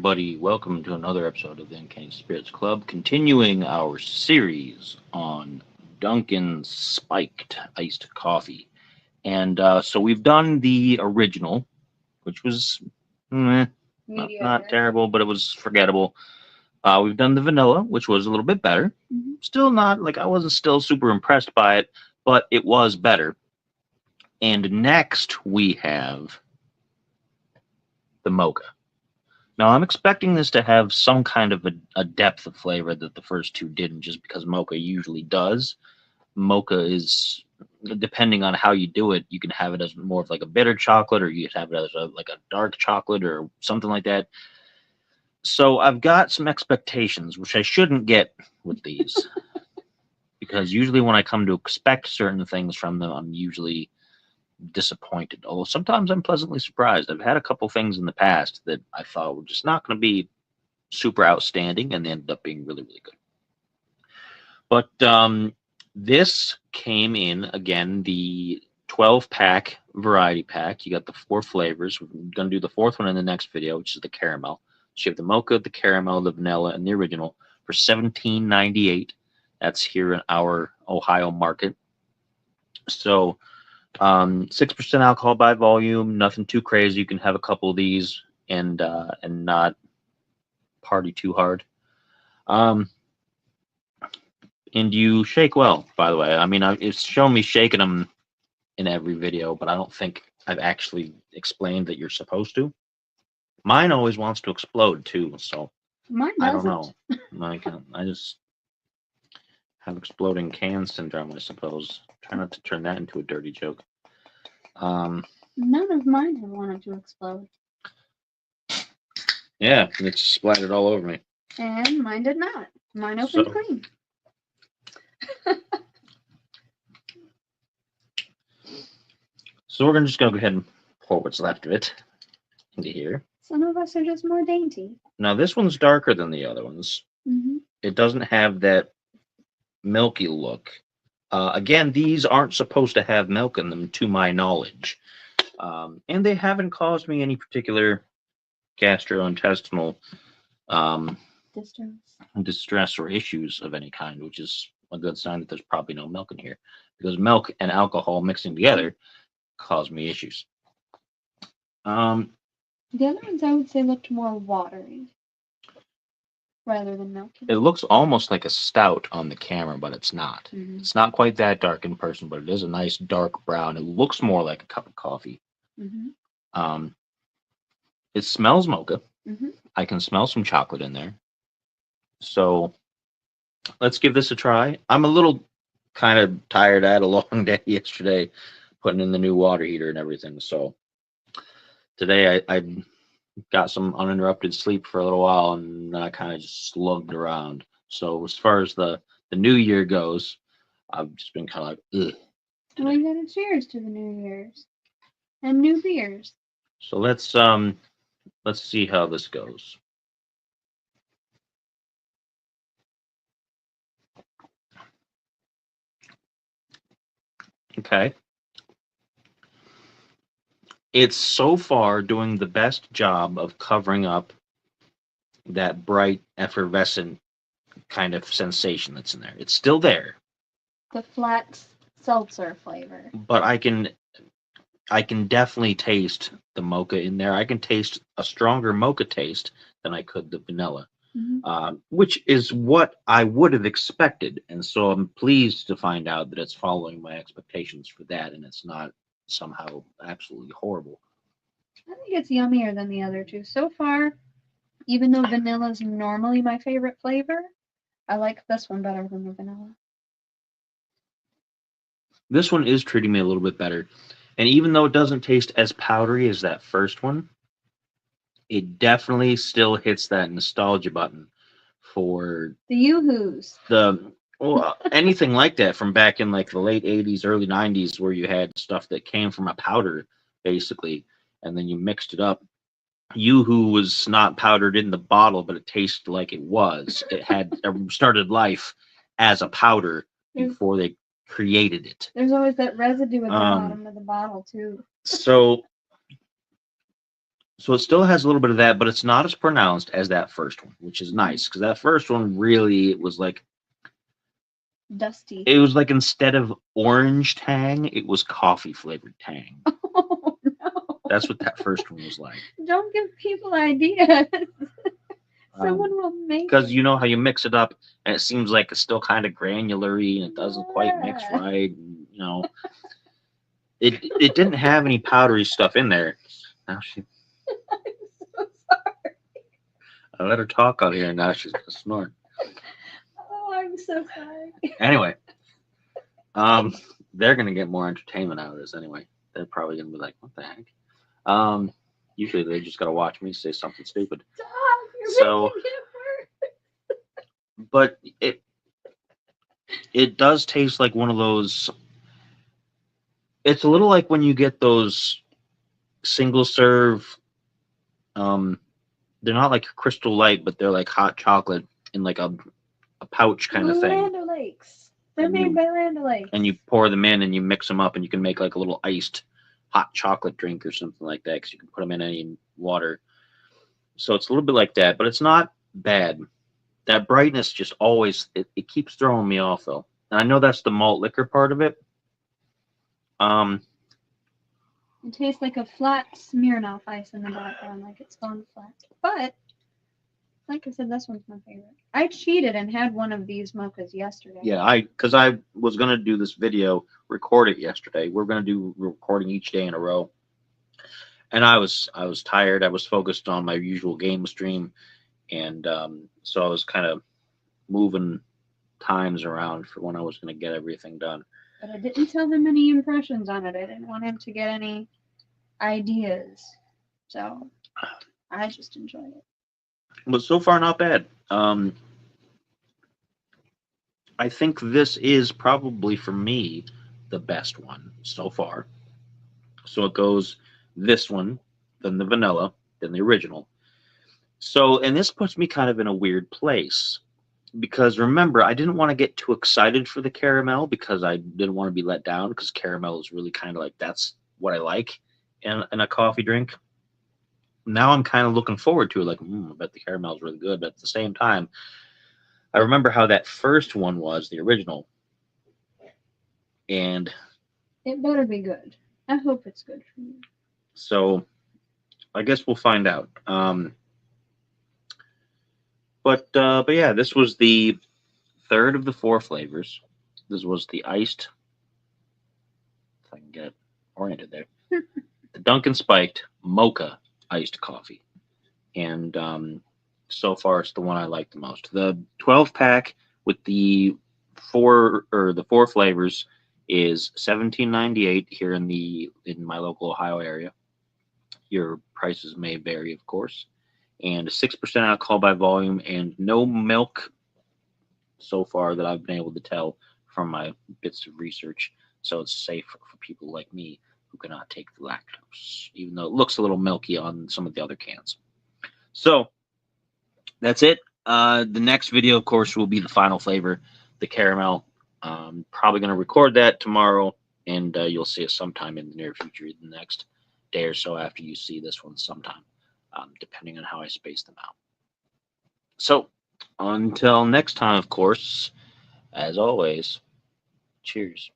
everybody. Welcome to another episode of the Uncanny Spirits Club, continuing our series on Dunkin Spiked Iced Coffee. And so we've done the original, which was not terrible, but it was forgettable. We've done the vanilla, which was a little bit better. Still not, I wasn't still super impressed by it, but it was better. And next we have the mocha. Now, I'm expecting this to have some kind of a depth of flavor that the first two didn't, just because mocha usually does. Mocha is, depending on how you do it, you can have it as more of like a bitter chocolate, or you can have it as a dark chocolate or something like that. So I've got some expectations, which I shouldn't get with these, because usually when I come to expect certain things from them, I'm usually disappointed. Although sometimes I'm pleasantly surprised. I've had a couple things in the past that I thought were just not going to be super outstanding, and they ended up being really, really good. But this came in, again, the 12-pack variety pack. You got the 4 flavors. We're going to do the 4th one in the next video, which is the caramel. So you have the mocha, the caramel, the vanilla, and the original for $17.98. That's here in our Ohio market. So 6% alcohol by volume, nothing too crazy. You can have a couple of these and not party too hard. And you shake well, by the way. I mean, it's shown me shaking them in every video, but I don't think I've actually explained that you're supposed to. Mine always wants to explode too, so mine I don't know. I just have exploding can syndrome, I suppose. Try not to turn that into a dirty joke. None of mine have wanted to explode. Yeah, it splattered all over me. And mine did not. Mine opened clean. So we're just going to go ahead and pour what's left of it into here. Some of us are just more dainty. Now, this one's darker than the other ones. It doesn't have that milky look. Again, these aren't supposed to have milk in them, to my knowledge. And they haven't caused me any particular gastrointestinal distress or issues of any kind, which is a good sign that there's probably no milk in here, because milk and alcohol mixing together cause me issues. The other ones I would say looked more watery rather than milky. It looks almost like a stout on the camera, but it's not. It's not quite that dark in person, but it is a nice dark brown. It looks more like a cup of coffee. It smells mocha. I can smell some chocolate in there. So let's give this a try. I'm a little kind of tired. I had a long day yesterday putting in the new water heater and everything. So today I got some uninterrupted sleep for a little while, and I kind of just slugged around. So as far as the new year goes, I've just been kind of like, ugh. Well, you gotta cheers to the New Year's and new beers. So let's see how this goes. Okay. It's so far doing the best job of covering up that bright, effervescent kind of sensation that's in there. It's still there. The flat seltzer flavor. But I can definitely taste the mocha in there. I can taste a stronger mocha taste than I could the vanilla, which is what I would have expected. And so I'm pleased to find out that it's following my expectations for that, and it's not somehow absolutely horrible. I think it's yummier than the other two. So far, even though vanilla is normally my favorite flavor, I like this one better than the vanilla. This one is treating me a little bit better. And even though it doesn't taste as powdery as that first one, it definitely still hits that nostalgia button for the Yoo-Hoos. Anything like that from back in like the late 80s, early 90s, where you had stuff that came from a powder, basically, and then you mixed it up. Yoo-Hoo was not powdered in the bottle, but it tasted like it was. It had started life as a powder before they created it. There's always that residue at the bottom of the bottle, too. So So it still has a little bit of that, but it's not as pronounced as that first one, which is nice because that first one really Dusty. it was like instead of orange tang, it was coffee flavored tang. Oh no! That's what that first one was like. Don't give people ideas. Someone will make Because it. you know how you mix it up and it seems like it's still kind of granular-y and it doesn't quite mix Yeah. right. And, it didn't have any powdery stuff in there. Now I'm so sorry. I let her talk on here and now she's gonna snort. Oh, I'm so sorry. Anyway, they're gonna get more entertainment out of this anyway. They're probably gonna be like, "What the heck?" Usually they just gotta watch me say something stupid. Stop! You're So, making it worse. but it does taste like one of those. It's a little like when you get those single serve. They're not like Crystal Light, but they're like hot chocolate in like a pouch kind of thing. Land O'Lakes. They're made by Land O'Lakes. And you pour them in and you mix them up and you can make like a little iced hot chocolate drink or something like that because you can put them in any water. So it's a little bit like that, but it's not bad. That brightness just always it keeps throwing me off though. And I know that's the malt liquor part of it. It tastes like a flat Smirnoff Ice in the background, like it's gone flat. But like I said, this one's my favorite. I cheated and had one of these mochas yesterday. Yeah, because I was gonna do this video, record it yesterday. We're gonna do recording each day in a row, and I was tired. I was focused on my usual game stream, and so I was kind of moving times around for when I was gonna get everything done. But I didn't tell him any impressions on it. I didn't want him to get any ideas. So I just enjoyed it. But so far, not bad. I think this is probably for me the best one so far. So it goes this one, then the vanilla, then the original. So, and this puts me kind of in a weird place because remember, I didn't want to get too excited for the caramel because I didn't want to be let down because caramel is really kind of like that's what I like in a coffee drink. Now I'm kind of looking forward to it, like, I bet the caramel is really good. But at the same time, I remember how that first one was, the original, and It better be good. I hope it's good for you. so I guess we'll find out. But yeah, this was the third of the four flavors. This was the iced, if I can get it oriented there, the Dunkin Spiked Mocha iced coffee, and so far it's the one I like the most. The 12 pack with the four flavors is $17.98 here in my local Ohio area. Your prices may vary, of course, and 6% alcohol by volume and no milk so far that I've been able to tell from my bits of research. So it's safe for people like me who cannot take the lactose, even though it looks a little milky on some of the other cans. So that's it. The next video, of course, will be the final flavor, the caramel. Probably going to record that tomorrow, and you'll see it sometime in the near future, the next day or so after you see this one sometime, depending on how I space them out. So until next time, of course, as always, cheers.